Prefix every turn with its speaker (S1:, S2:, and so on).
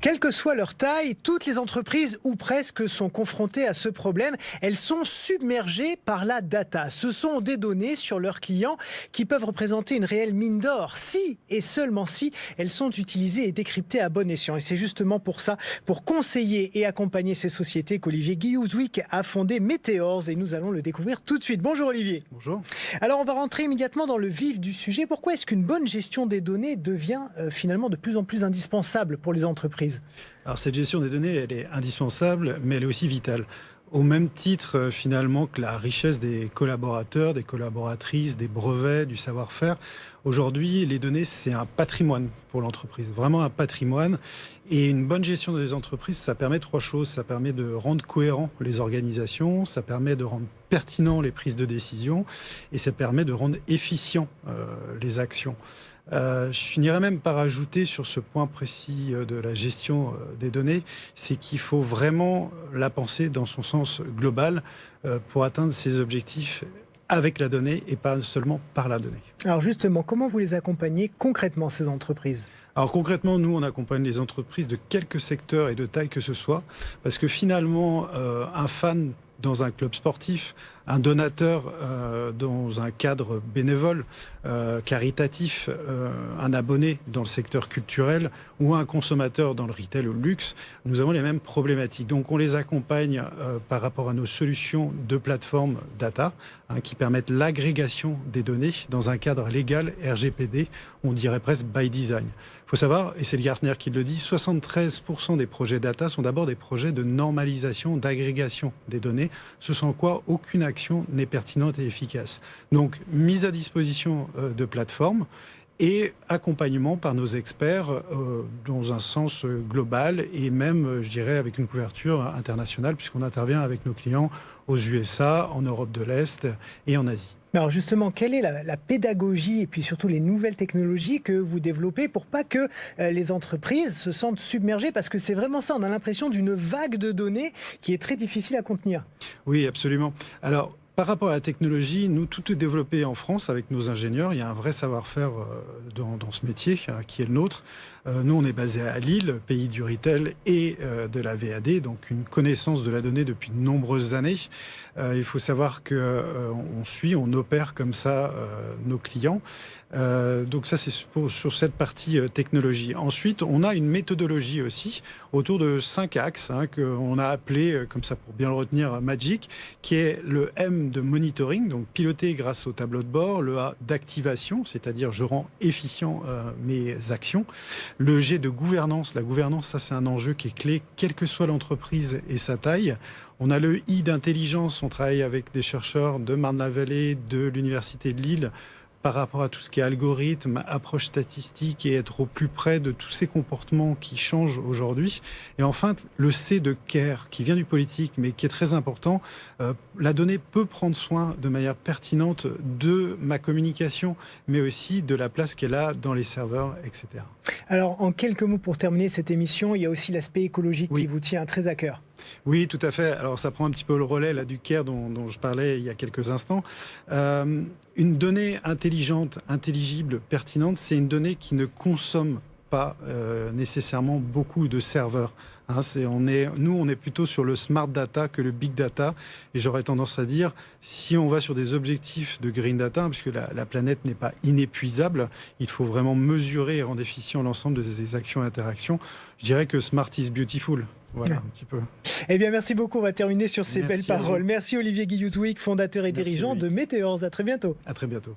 S1: Quelle que soit leur taille, toutes les entreprises ou presque sont confrontées à ce problème. Elles sont submergées par la data. Ce sont des données sur leurs clients qui peuvent représenter une réelle mine d'or, si et seulement si elles sont utilisées et décryptées à bon escient. Et c'est justement pour ça, pour conseiller et accompagner ces sociétés, qu'Olivier Guillhouzouik a fondé Meteors et nous allons le découvrir tout de suite. Bonjour Olivier.
S2: Bonjour.
S1: Alors on va rentrer immédiatement dans le vif du sujet. Pourquoi est-ce qu'une bonne gestion des données devient finalement de plus en plus indispensable pour les entreprises ?
S2: Alors cette gestion des données, elle est indispensable, mais elle est aussi vitale. Au même titre, finalement, que la richesse des collaborateurs, des collaboratrices, des brevets, du savoir-faire. Aujourd'hui, les données, c'est un patrimoine pour l'entreprise, vraiment un patrimoine. Et une bonne gestion des entreprises, ça permet trois choses. Ça permet de rendre cohérents les organisations, ça permet de rendre pertinents les prises de décision, et ça permet de rendre efficients les actions. Je finirais même par ajouter sur ce point précis de la gestion des données, c'est qu'il faut vraiment la penser dans son sens global pour atteindre ses objectifs avec la donnée et pas seulement par la donnée.
S1: Alors justement, comment vous les accompagnez concrètement, ces entreprises ?
S2: Alors concrètement, nous, on accompagne les entreprises de quelque secteur et de taille que ce soit, parce que finalement, un fan dans un club sportif, un donateur dans un cadre bénévole, caritatif, un abonné dans le secteur culturel ou un consommateur dans le retail ou le luxe, nous avons les mêmes problématiques. Donc on les accompagne par rapport à nos solutions de plateforme data qui permettent l'agrégation des données dans un cadre légal RGPD, on dirait presque by design. Il faut savoir, et c'est le Gartner qui le dit, 73% des projets data sont d'abord des projets de normalisation, d'agrégation des données, ce sans quoi aucune action n'est pertinente et efficace. Donc, mise à disposition de plateformes et accompagnement par nos experts dans un sens global et même, je dirais, avec une couverture internationale, puisqu'on intervient avec nos clients aux USA, en Europe de l'Est et en Asie.
S1: Alors justement, quelle est la pédagogie et puis surtout les nouvelles technologies que vous développez pour pas que les entreprises se sentent submergées ? Parce que c'est vraiment ça, on a l'impression d'une vague de données qui est très difficile à contenir.
S2: Oui, absolument. Alors, par rapport à la technologie, nous, tout est développé en France avec nos ingénieurs. Il y a un vrai savoir-faire dans ce métier qui est le nôtre. Nous, on est basé à Lille, pays du retail et de la VAD, donc une connaissance de la donnée depuis de nombreuses années. Il faut savoir on opère comme ça nos clients. Donc ça, c'est sur cette partie technologie. Ensuite, on a une méthodologie aussi autour de 5 axes qu'on a appelé, comme ça pour bien le retenir, Magic, qui est le M de monitoring, donc piloter grâce au tableau de bord, le A d'activation, c'est-à-dire je rends efficient mes actions, le G de gouvernance. La gouvernance, ça c'est un enjeu qui est clé, quelle que soit l'entreprise et sa taille. On a le I d'intelligence, on travaille avec des chercheurs de Marne-la-Vallée, de l'Université de Lille, par rapport à tout ce qui est algorithme, approche statistique et être au plus près de tous ces comportements qui changent aujourd'hui. Et enfin, le C de care, qui vient du politique, mais qui est très important. La donnée peut prendre soin de manière pertinente de ma communication, mais aussi de la place qu'elle a dans les serveurs, etc.
S1: Alors, en quelques mots pour terminer cette émission, il y a aussi l'aspect écologique qui vous tient très à cœur.
S2: Oui, tout à fait. Alors, ça prend un petit peu le relais là, du CARE dont je parlais il y a quelques instants. Une donnée intelligente, intelligible, pertinente, c'est une donnée qui ne consomme pas nécessairement beaucoup de serveurs. Nous, on est plutôt sur le smart data que le big data. Et j'aurais tendance à dire, si on va sur des objectifs de green data, puisque la planète n'est pas inépuisable, il faut vraiment mesurer et rendre efficient l'ensemble de ces actions et interactions. Je dirais que smart is beautiful. Voilà, un petit peu.
S1: Eh bien, merci beaucoup. On va terminer sur ces belles paroles. Merci Olivier Guillhouzouik, fondateur et dirigeant de Meteors. À très bientôt.
S2: À très bientôt.